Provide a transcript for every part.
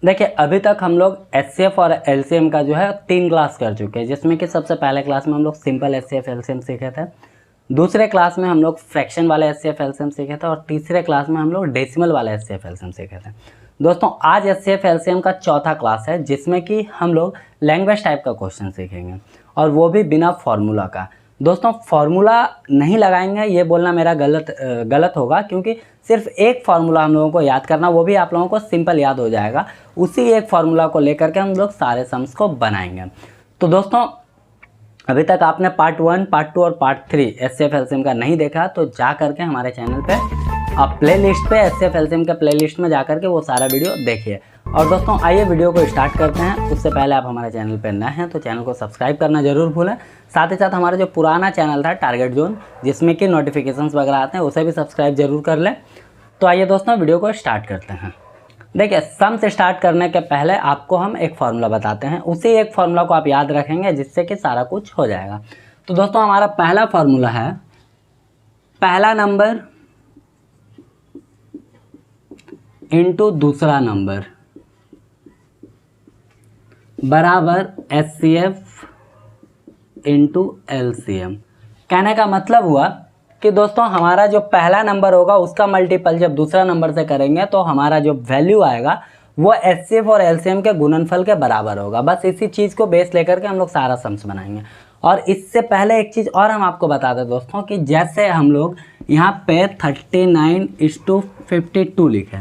देखिए अभी तक हम लोग एचसीएफ और एलसीएम का जो है 3 क्लास कर चुके हैं, जिसमें कि सबसे पहले क्लास में हम लोग सिंपल एचसीएफ एलसीएम सीखे थे, दूसरे क्लास में हम लोग फ्रैक्शन वाले एचसीएफ एलसीएम सीखे थे और तीसरे क्लास में हम लोग डेसिमल वाले एचसीएफ एलसीएम सीखे थे। दोस्तों आज एचसीएफ एलसीएम का चौथा क्लास है, जिसमें कि हम लोग लैंग्वेज टाइप का क्वेश्चन सीखेंगे और वो भी बिना फॉर्मूला का। दोस्तों फार्मूला नहीं लगाएंगे ये बोलना मेरा गलत होगा, क्योंकि सिर्फ एक फार्मूला हम लोगों को याद करना, वो भी आप लोगों को सिंपल याद हो जाएगा। उसी एक फार्मूला को लेकर के हम लोग सारे सम्स को बनाएंगे। तो दोस्तों अभी तक आपने पार्ट 1, पार्ट 2 और पार्ट 3 एचसीएफ एलसीएम का नहीं देखा तो जा करके हमारे चैनल पे आप प्ले लिस्ट पे एचसीएफ एलसीएम के प्ले लिस्ट में जा करके वो सारा वीडियो देखिए। और दोस्तों आइए वीडियो को स्टार्ट करते हैं। उससे पहले आप हमारे चैनल पर नए हैं तो चैनल को सब्सक्राइब करना जरूर भूलें। साथ ही साथ हमारा जो पुराना चैनल था टारगेट जोन, जिसमें कि नोटिफिकेशंस वगैरह आते हैं, उसे भी सब्सक्राइब जरूर कर लें। तो आइए दोस्तों वीडियो को स्टार्ट करते हैं। देखिए सम से स्टार्ट करने के पहले आपको हम एक फार्मूला बताते हैं, उसी एक फार्मूला को आप याद रखेंगे जिससे कि सारा कुछ हो जाएगा। तो दोस्तों हमारा पहला फार्मूला है पहला नंबर इनटू दूसरा नंबर बराबर एचसीएफ इनटू एलसीएम। कहने का मतलब हुआ कि दोस्तों हमारा जो पहला नंबर होगा उसका मल्टीपल जब दूसरा नंबर से करेंगे तो हमारा जो वैल्यू आएगा वो एचसीएफ और एलसीएम के गुणनफल के बराबर होगा। बस इसी चीज़ को बेस लेकर के हम लोग सारा सम्स बनाएंगे। और इससे पहले एक चीज़ और हम आपको बता दें दोस्तों कि जैसे हम लोग यहाँ पे 39:52 लिखे,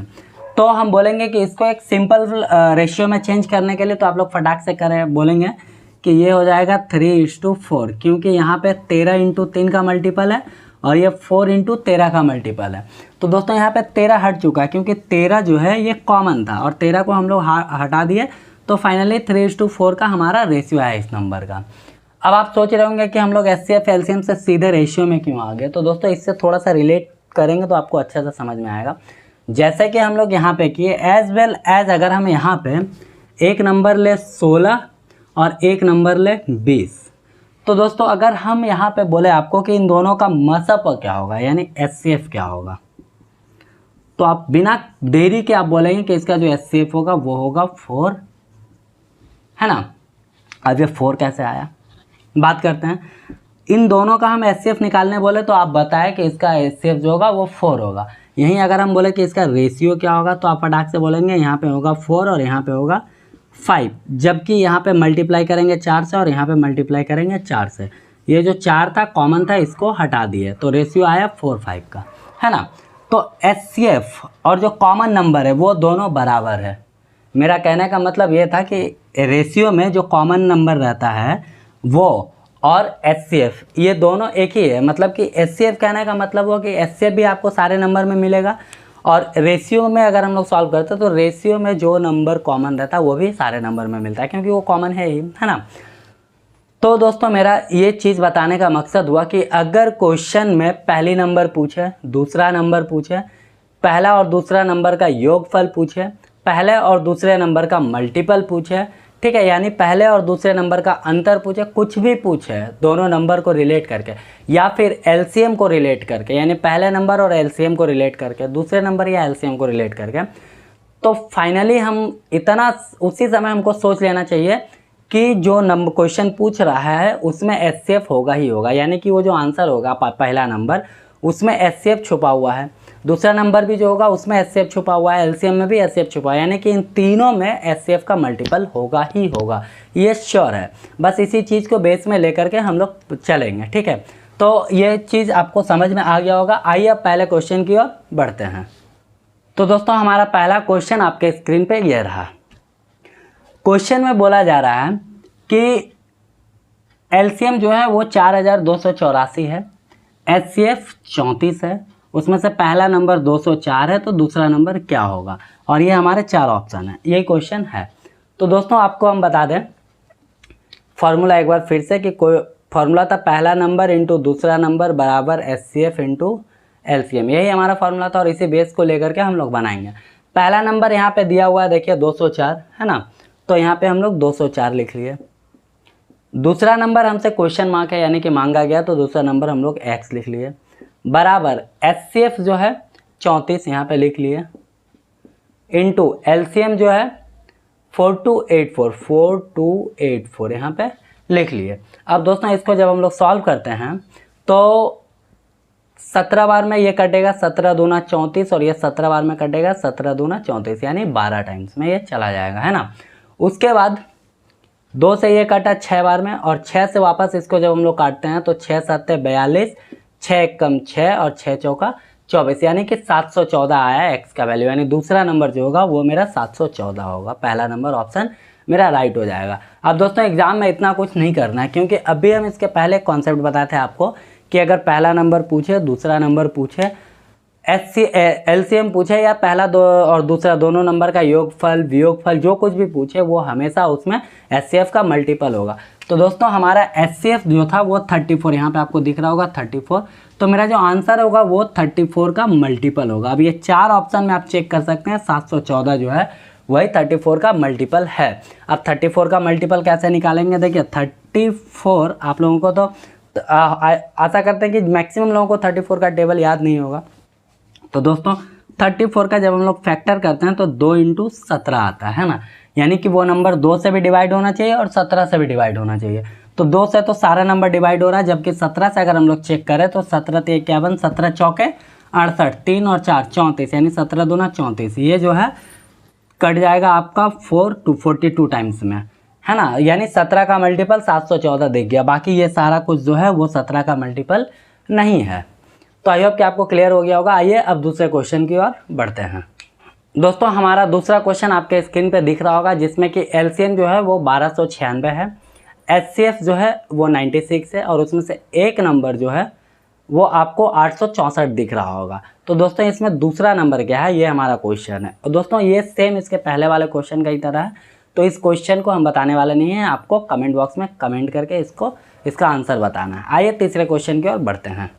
तो हम बोलेंगे कि इसको एक सिंपल रेशियो में चेंज करने के लिए तो आप लोग फटाक से करें, बोलेंगे कि ये हो जाएगा 3:4, क्योंकि यहाँ पे 13 × 3 का मल्टीपल है और ये 4 × 13 का मल्टीपल है। तो दोस्तों यहाँ पे 13 हट चुका है, क्योंकि 13 जो है ये कॉमन था और 13 को हम लोग हटा दिए, तो फाइनली 3:4 का हमारा रेशियो है इस नंबर का। अब आप सोच रहे होंगे कि हम लोग एचसीएफ एलसीएम से सीधे रेशियो में क्यों आ गए। तो दोस्तों इससे थोड़ा सा रिलेट करेंगे तो आपको अच्छे से समझ में आएगा। जैसे कि हम लोग यहाँ पे किए, एज वेल एज अगर हम यहाँ पे एक नंबर ले 16 और एक नंबर ले 20, तो दोस्तों अगर हम यहाँ पे बोले आपको कि इन दोनों का मसअप क्या होगा, यानी एचसीएफ क्या होगा, तो आप बिना देरी के आप बोलेंगे कि इसका जो एचसीएफ होगा वो होगा 4, है ना। अब ये 4 कैसे आया, बात करते हैं। इन दोनों का हम एचसीएफ निकालने बोले तो आप बताएं कि इसका एचसीएफ जो होगा वो 4 होगा। यहीं अगर हम बोले कि इसका रेशियो क्या होगा तो आप फटाक से बोलेंगे यहाँ पे होगा 4 और यहाँ पे होगा 5, जबकि यहाँ पे मल्टीप्लाई करेंगे 4 से और यहाँ पे मल्टीप्लाई करेंगे 4 से। ये जो 4 था कॉमन था, इसको हटा दिए तो रेशियो आया 4:5 का, है ना। तो एचसीएफ और जो कॉमन नंबर है वो दोनों बराबर है। मेरा कहने का मतलब ये था कि रेशियो में जो कॉमन नंबर रहता है वो और एचसीएफ ये दोनों एक ही है। मतलब कि एचसीएफ कहने का मतलब हुआ कि एचसीएफ भी आपको सारे नंबर में मिलेगा और रेशियो में अगर हम लोग सॉल्व करते हैं तो रेशियो में जो नंबर कॉमन रहता है वो भी सारे नंबर में मिलता है, क्योंकि वो कॉमन है ही, है ना। तो दोस्तों मेरा ये चीज़ बताने का मकसद हुआ कि अगर क्वेश्चन में पहली नंबर पूछे, दूसरा नंबर पूछे, पहला और दूसरा नंबर का योगफल पूछे, पहले और दूसरे नंबर का मल्टीपल पूछे, ठीक है, यानी पहले और दूसरे नंबर का अंतर पूछे, कुछ भी पूछे दोनों नंबर को रिलेट करके, या फिर एलसीएम को रिलेट करके, यानी पहले नंबर और एलसीएम को रिलेट करके, दूसरे नंबर या एलसीएम को रिलेट करके, तो फाइनली हम इतना उसी समय हमको सोच लेना चाहिए कि जो नंबर क्वेश्चन पूछ रहा है उसमें एचसीएफ होगा ही होगा, यानी कि वो जो आंसर होगा पहला नंबर उसमें एचसीएफ छुपा हुआ है, दूसरा नंबर भी जो होगा उसमें एचसीएफ छुपा हुआ है, एलसीएम में भी एचसीएफ छुपा है, यानी कि इन तीनों में एचसीएफ का मल्टीपल होगा ही होगा, ये श्योर है। बस इसी चीज़ को बेस में लेकर के हम लोग चलेंगे, ठीक है। तो ये चीज़ आपको समझ में आ गया होगा। आइए अब पहले क्वेश्चन की ओर बढ़ते हैं। तो दोस्तों हमारा पहला क्वेश्चन आपके स्क्रीन पर यह रहा। क्वेश्चन में बोला जा रहा है कि एलसीएम जो है वो 4284 है, एचसीएफ 34 है, उसमें से पहला नंबर 204 है, तो दूसरा नंबर क्या होगा, और ये हमारे 4 ऑप्शन है, यही क्वेश्चन है। तो दोस्तों आपको हम बता दें फार्मूला एक बार फिर से कि कोई फार्मूला था पहला नंबर इंटू दूसरा नंबर बराबर एचसीएफ इंटू एलसीएम, यही हमारा फार्मूला था और इसी बेस को लेकर के हम लोग बनाएंगे। पहला नंबर यहाँ पे दिया हुआ है, देखिए 204 है ना, तो यहाँ पे हम लोग 204 लिख लिए। दूसरा नंबर हमसे क्वेश्चन मार्क है, यानी कि मांगा गया, तो दूसरा नंबर हम लोग x लिख लिए, बराबर एचसीएफ जो है 34 यहाँ पे लिख लिए, इनटू एलसीएम जो है 4284 यहाँ पे लिख लिए। अब दोस्तों इसको जब हम लोग सॉल्व करते हैं तो 17 बार में ये कटेगा 17 दूना 34 और ये 17 बार में कटेगा 17 दूना 34 यानी 12 टाइम्स में ये चला जाएगा, है ना। उसके बाद 2 से ये कटा 6 बार में और 6 से वापस इसको जब हम लोग काटते हैं तो 6 7 42, 6 कम 6 और 6 चौका 24 यानी कि 714 आया एक्स का वैल्यू, यानी दूसरा नंबर जो होगा वो मेरा 714 होगा। पहला नंबर ऑप्शन मेरा राइट हो जाएगा। अब दोस्तों एग्जाम में इतना कुछ नहीं करना है, क्योंकि अभी हम इसके पहले कॉन्सेप्ट बताए थे आपको कि अगर पहला नंबर पूछे, दूसरा नंबर पूछे, एलसीएम पूछे या पहला दो और दूसरा दोनों नंबर का योगफल वियोगफल जो कुछ भी पूछे वो हमेशा उसमें एचसीएफ का मल्टीपल होगा। तो दोस्तों हमारा एचसीएफ जो था वो 34, यहाँ पे आपको दिख रहा होगा 34, तो मेरा जो आंसर होगा वो 34 का मल्टीपल होगा। अब ये 4 ऑप्शन में आप चेक कर सकते हैं, 714 जो है वही 34 का मल्टीपल है। अब 34 का मल्टीपल कैसे निकालेंगे, देखिए 34 आप लोगों को तो आशा करते हैं कि मैक्सिमम लोगों को 34 का टेबल याद नहीं होगा। तो दोस्तों 34 का जब हम लोग फैक्टर करते हैं तो 2 × 17 आता है ना, यानी कि वो नंबर 2 से भी डिवाइड होना चाहिए और 17 से भी डिवाइड होना चाहिए। तो 2 से तो सारा नंबर डिवाइड हो रहा है, जबकि 17 से अगर हम लोग चेक करें तो 17 × 51, 17 चौके 68, 3 और 4 34 यानी 17 दूना 34, ये जो है कट जाएगा आपका 4 to 42 टाइम्स में, है ना। यानी 17 का मल्टीपल 714 दिख गया, बाकी ये सारा कुछ जो है वो 17 का मल्टीपल नहीं है। तो आई होप कि आपको क्लियर हो गया होगा। आइए अब दूसरे क्वेश्चन की ओर बढ़ते हैं। दोस्तों हमारा दूसरा क्वेश्चन आपके स्क्रीन पे दिख रहा होगा, जिसमें कि एलसीएम जो है वो 1296 है, एचसीएफ जो है वो 96 है और उसमें से एक नंबर जो है वो आपको 864 दिख रहा होगा। तो दोस्तों इसमें दूसरा नंबर क्या है, ये हमारा क्वेश्चन है। और दोस्तों ये सेम इसके पहले वाले क्वेश्चन का ही तरह है, तो इस क्वेश्चन को हम बताने वाले नहीं हैं, आपको कमेंट बॉक्स में कमेंट करके इसका आंसर बताना है। आइए तीसरे क्वेश्चन की ओर बढ़ते हैं।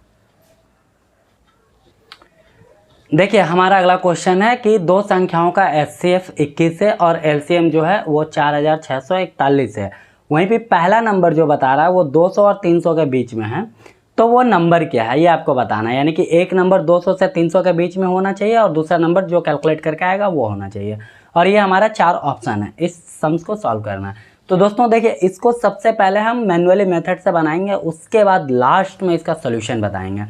देखिए हमारा अगला क्वेश्चन है कि दो संख्याओं का एचसीएफ 21 है और एलसीएम जो है वो 4641 है। वहीं पे पहला नंबर जो बता रहा है वो 200 और 300 के बीच में है, तो वो नंबर क्या है ये आपको बताना है। यानी कि एक नंबर 200 से 300 के बीच में होना चाहिए और दूसरा नंबर जो कैलकुलेट करके आएगा वो होना चाहिए। और ये हमारा 4 ऑप्शन है, इस सम्स को सॉल्व करना है। तो दोस्तों देखिए इसको सबसे पहले हम मैनुअली मेथड से बनाएंगे, उसके बाद लास्ट में इसका सोल्यूशन बताएंगे।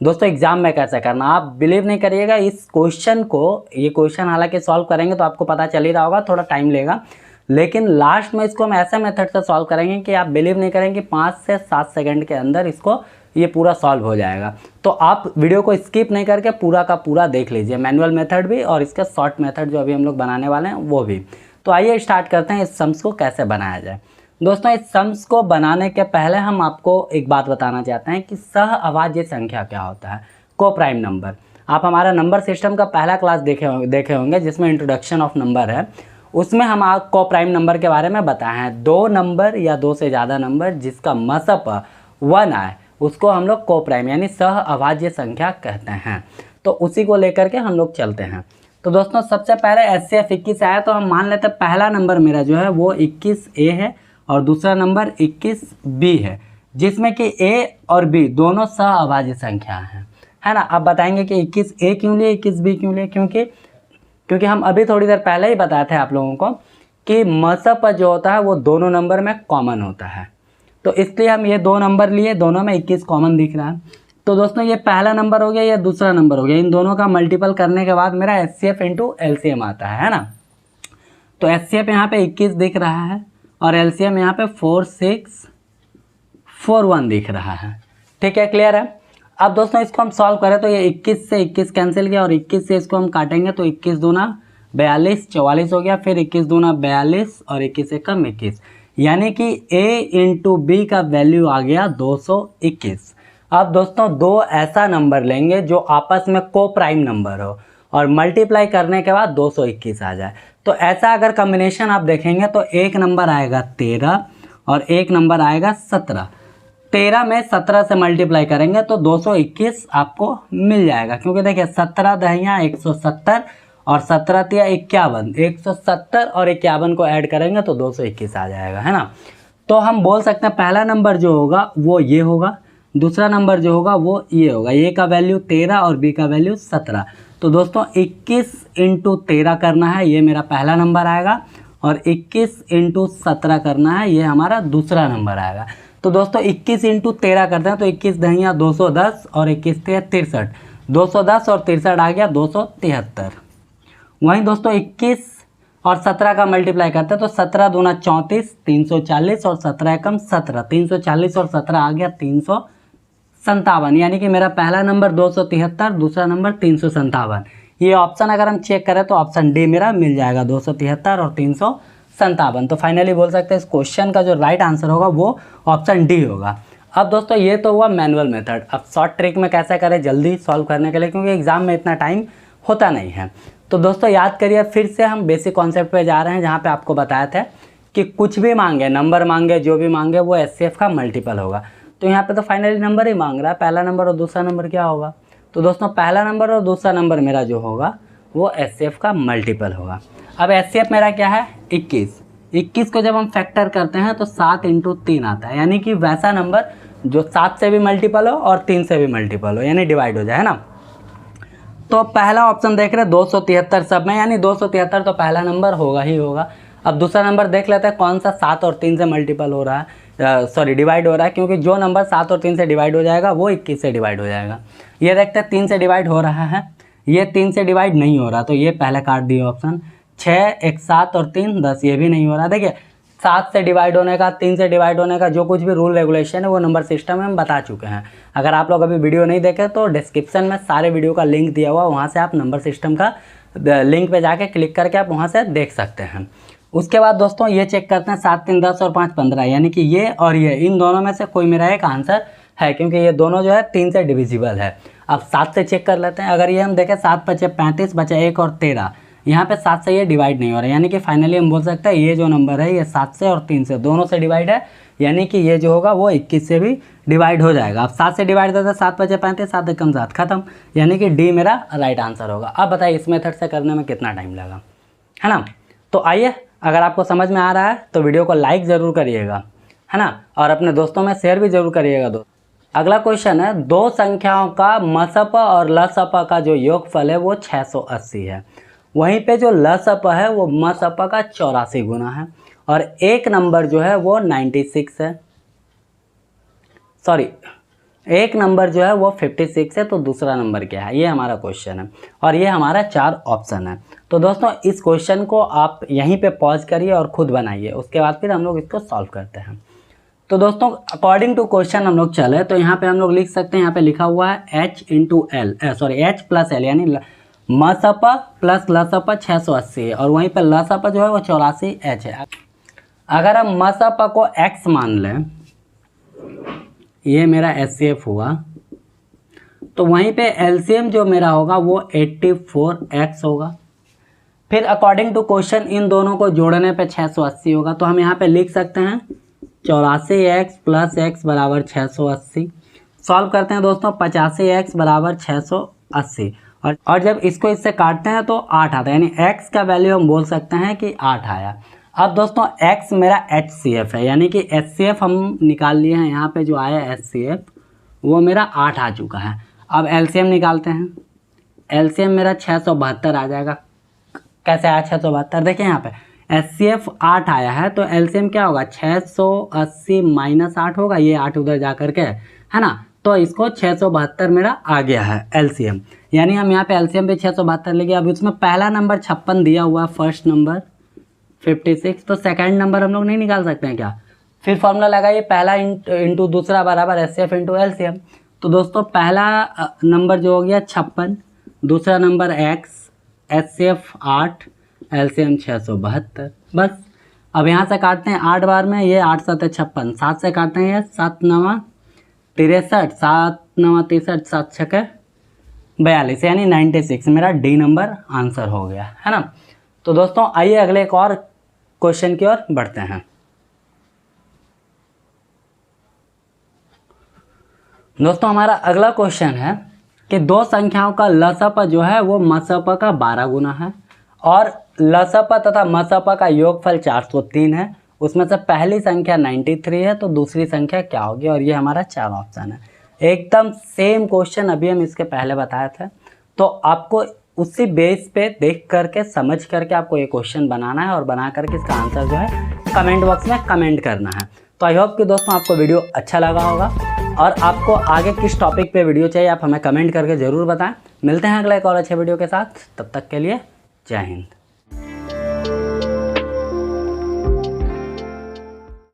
दोस्तों एग्जाम में कैसे करना, आप बिलीव नहीं करिएगा इस क्वेश्चन को, ये क्वेश्चन हालांकि सॉल्व करेंगे तो आपको पता चल ही रहा होगा, थोड़ा टाइम लेगा, लेकिन लास्ट में इसको हम ऐसे मेथड से सॉल्व करेंगे कि आप बिलीव नहीं करेंगे, 5 से 7 सेकंड के अंदर इसको ये पूरा सॉल्व हो जाएगा। तो आप वीडियो को स्किप नहीं करके पूरा का पूरा देख लीजिए, मैनुअल मेथड भी और इसका शॉर्ट मेथड जो अभी हम लोग बनाने वाले हैं वो भी। तो आइए स्टार्ट करते हैं इस सम्स को कैसे बनाया जाए। दोस्तों इस सम्स को बनाने के पहले हम आपको एक बात बताना चाहते हैं कि सह अभाज्य संख्या क्या होता है, को प्राइम नंबर। आप हमारा नंबर सिस्टम का पहला क्लास देखे होंगे जिसमें इंट्रोडक्शन ऑफ नंबर है, उसमें हम को प्राइम नंबर के बारे में बताए हैं। 2 नंबर या 2 से ज़्यादा नंबर जिसका मसप 1 आए उसको हम लोग को प्राइम यानी सह अभाज्य संख्या कहते हैं। तो उसी को लेकर के हम लोग चलते हैं। तो दोस्तों सबसे पहले एचसीएफ 21 आया, तो हम मान लेते हैं पहला नंबर मेरा जो है वो 21A है और दूसरा नंबर 21B है, जिसमें कि A और B दोनों सह अभाज्य संख्या हैं, है ना। अब बताएंगे कि 21A क्यों लिए 21B क्यों लिए, क्योंकि हम अभी थोड़ी देर पहले ही बताए थे आप लोगों को कि मसप जो होता है वो दोनों नंबर में कॉमन होता है, तो इसलिए हम ये 2 नंबर लिए, दोनों में 21 कॉमन दिख रहा है। तो दोस्तों ये पहला नंबर हो गया, ये दूसरा नंबर हो गया, इन दोनों का मल्टीपल करने के बाद मेरा एचसीएफ इंटू एलसीएम आता है ना। तो एचसीएफ यहाँ पे 21 दिख रहा है और एलसीएम यहाँ पे 4641 दिख रहा है, ठीक है, क्लियर है। अब दोस्तों इसको हम सॉल्व करें तो ये 21 से 21 कैंसिल किया और 21 से इसको हम काटेंगे तो 21 दूना 42, 44 हो गया, फिर 21 दूना 42 और 21 से कम 21, यानी कि A इंटू B का वैल्यू आ गया 221। अब दोस्तों 2 ऐसा नंबर लेंगे जो आपस में को प्राइम नंबर हो और मल्टीप्लाई करने के बाद 221 आ जाए। तो ऐसा अगर कॉम्बिनेशन आप देखेंगे तो एक नंबर आएगा 13 और एक नंबर आएगा 17। 13 में 17 से मल्टीप्लाई करेंगे तो 221 आपको मिल जाएगा, क्योंकि देखिए 17 दहिया 170 और 17 तिया 51, 170 और 51 को ऐड करेंगे तो 221 आ जाएगा, है ना। तो हम बोल सकते हैं पहला नंबर जो होगा वो ये होगा, दूसरा नंबर जो होगा वो ये होगा, ए का वैल्यू 13 और बी का वैल्यू 17। तो दोस्तों 21 इंटू 13 करना है, ये मेरा पहला नंबर आएगा और 21 इंटू 17 करना है, ये हमारा दूसरा नंबर आएगा। तो दोस्तों 21 इंटू 13 करते हैं तो 21 दहिया 210 और 21 × 63, 210 और 63 आ गया 273। वहीं दोस्तों 21 और 17 का मल्टीप्लाई करते हैं तो 17 दूना 34, 340 और 17 एकम 17, 340 और 17 आ गया 357। यानी कि मेरा पहला नंबर 273, दूसरा नंबर 357। ये ऑप्शन अगर हम चेक करें तो ऑप्शन डी मेरा मिल जाएगा, 273 और 357। तो फाइनली बोल सकते हैं इस क्वेश्चन का जो राइट आंसर होगा वो ऑप्शन डी होगा। अब दोस्तों ये तो हुआ मैनुअल मेथड। अब शॉर्ट ट्रिक में कैसे करें जल्दी सॉल्व करने के लिए, क्योंकि एग्जाम में इतना टाइम होता नहीं है। तो दोस्तों याद करिए, फिर से हम बेसिक कॉन्सेप्ट पे जा रहे हैं, जहाँ पे आपको बताया था कि कुछ भी मांगे, नंबर मांगे, जो भी मांगे वो एचसीएफ का मल्टीपल होगा। तो यहाँ पे तो फाइनली नंबर ही मांग रहा है, पहला नंबर और दूसरा नंबर क्या होगा। तो दोस्तों पहला नंबर और दूसरा नंबर मेरा जो होगा वो एचसीएफ का मल्टीपल होगा। अब एचसीएफ मेरा क्या है 21। 21 को जब हम फैक्टर करते हैं तो 7 इंटू 3 आता है, यानी कि वैसा नंबर जो 7 से भी मल्टीपल हो और 3 से भी मल्टीपल हो, यानी डिवाइड हो जाए, है ना। तो पहला ऑप्शन देख रहे हैं 273 सब में, यानी 273 तो पहला नंबर होगा ही होगा। अब दूसरा नंबर देख लेते हैं कौन सा 7 और 3 से मल्टीपल हो रहा है, सॉरी डिवाइड हो रहा है, क्योंकि जो नंबर 7 और 3 से डिवाइड हो जाएगा वो 21 से डिवाइड हो जाएगा। ये देखते हैं 3 से डिवाइड हो रहा है, ये 3 से डिवाइड नहीं हो रहा, तो ये पहले काट दिए ऑप्शन। 6, 1 7 और 3 10, ये भी नहीं हो रहा। देखिए 7 से डिवाइड होने का, 3 से डिवाइड होने का जो कुछ भी रूल रेगुलेशन है वो नंबर सिस्टम में हम बता चुके हैं। अगर आप लोग अभी वीडियो नहीं देखे तो डिस्क्रिप्शन में सारे वीडियो का लिंक दिया हुआ, वहाँ से आप नंबर सिस्टम का लिंक पे जाके क्लिक करके आप वहाँ से देख सकते हैं। उसके बाद दोस्तों ये चेक करते हैं 7 3 10 और 5 15, यानी कि ये और ये, इन दोनों में से कोई मेरा एक आंसर है, क्योंकि ये दोनों जो है 3 से डिविजिबल है। अब 7 से चेक कर लेते हैं। अगर ये हम देखें 7 × 5 = 35, बचा 1 और 13, यहाँ पे 7 से ये डिवाइड नहीं हो रहा है, यानी कि फाइनली हम बोल सकते हैं ये जो नंबर है ये 7 से और 3 से दोनों से डिवाइड है, यानी कि ये जो होगा वो 21 से भी डिवाइड हो जाएगा। अब 7 से डिवाइड होता है 7 × 5 = 35, 7 एकम 7 खत्म, यानी कि डी मेरा राइट आंसर होगा। अब बताइए इस मेथड से करने में कितना टाइम लगा, है ना। तो आइए, अगर आपको समझ में आ रहा है तो वीडियो को लाइक ज़रूर करिएगा, है ना, और अपने दोस्तों में शेयर भी जरूर करिएगा। दोस्तों अगला क्वेश्चन है, दो संख्याओं का मसप और लसप का जो योगफल है वो 680 है, वहीं पे जो लसप है वो मसप का 84 गुना है, और एक नंबर जो है वो 96 है, सॉरी एक नंबर जो है वो 56 है, तो दूसरा नंबर क्या है, ये हमारा क्वेश्चन है, और ये हमारा 4 ऑप्शन है। तो दोस्तों इस क्वेश्चन को आप यहीं पे पॉज करिए और खुद बनाइए, उसके बाद फिर हम लोग इसको सॉल्व करते हैं। तो दोस्तों अकॉर्डिंग टू क्वेश्चन हम लोग चले तो यहाँ पे हम लोग लिख सकते हैं, यहाँ पे लिखा हुआ है H + L, यानी मसप प्लस लसप 680 है, और वहीं पे लसप जो है वो 84H है। अगर हम मसप को X मान लें, ये मेरा HCF हुआ, तो वहीं पे LCM जो मेरा होगा वो 84X होगा। फिर अकॉर्डिंग टू क्वेश्चन इन दोनों को जोड़ने पे 680 होगा, तो हम यहाँ पे लिख सकते हैं 84X + X = 680। सॉल्व करते हैं दोस्तों, 85X = 680, और जब इसको इससे काटते हैं तो 8 आता है, यानी X का वैल्यू हम बोल सकते हैं कि 8 आया। अब दोस्तों X मेरा HCF है, यानी कि HCF हम निकाल लिए हैं, यहाँ पे जो आया HCF वो मेरा 8 आ चुका है। अब LCM निकालते हैं, LCM मेरा 672 आ जाएगा। कैसे आया 672, देखिए यहाँ पे HCF 8 आया है, तो LCM क्या होगा 680 - 8 होगा, ये 8 उधर जा करके, है ना, तो इसको 672 मेरा आ गया है LCM, यानी हम यहाँ पे LCM पे 672 ले गए। अब इसमें पहला नंबर 56 दिया हुआ है, फर्स्ट नंबर 56, तो सेकंड नंबर हम लोग नहीं निकाल सकते हैं क्या। फिर फॉर्मूला लगाइए, पहला इंटू दूसरा बराबर HCF इंटू LCM। तो दोस्तों पहला नंबर जो हो गया 56, दूसरा नंबर X, HCF 8, LCM 672, बस। अब यहाँ से काटते हैं 8 बार में, ये 8 × 7 = 56, 7 से काटते हैं, ये 7 × 9 = 63, 7 × 9 = 63, 7 × 6 = 42, यानी 96 मेरा डी नंबर आंसर हो गया, है ना। तो दोस्तों आइए अगले एक और क्वेश्चन की ओर बढ़ते हैं। दोस्तों हमारा अगला क्वेश्चन है कि दो संख्याओं का लसप जो है वो मसप का 12 गुना है, और लसप तथा मसप का योगफल 403 है। उसमें से पहली संख्या 93 है, तो दूसरी संख्या क्या होगी, और ये हमारा 4 ऑप्शन है। एकदम सेम क्वेश्चन अभी हम इसके पहले बताए थे, तो आपको उसी बेस पे देख करके समझ करके आपको ये क्वेश्चन बनाना है और बना करके इसका आंसर जो है कमेंट बॉक्स में कमेंट करना है। तो आई होप कि दोस्तों आपको वीडियो अच्छा लगा होगा, और आपको आगे किस टॉपिक पे वीडियो चाहिए आप हमें कमेंट करके ज़रूर बताएं। मिलते हैं अगले एक और अच्छे वीडियो के साथ, तब तक के लिए जय हिंद।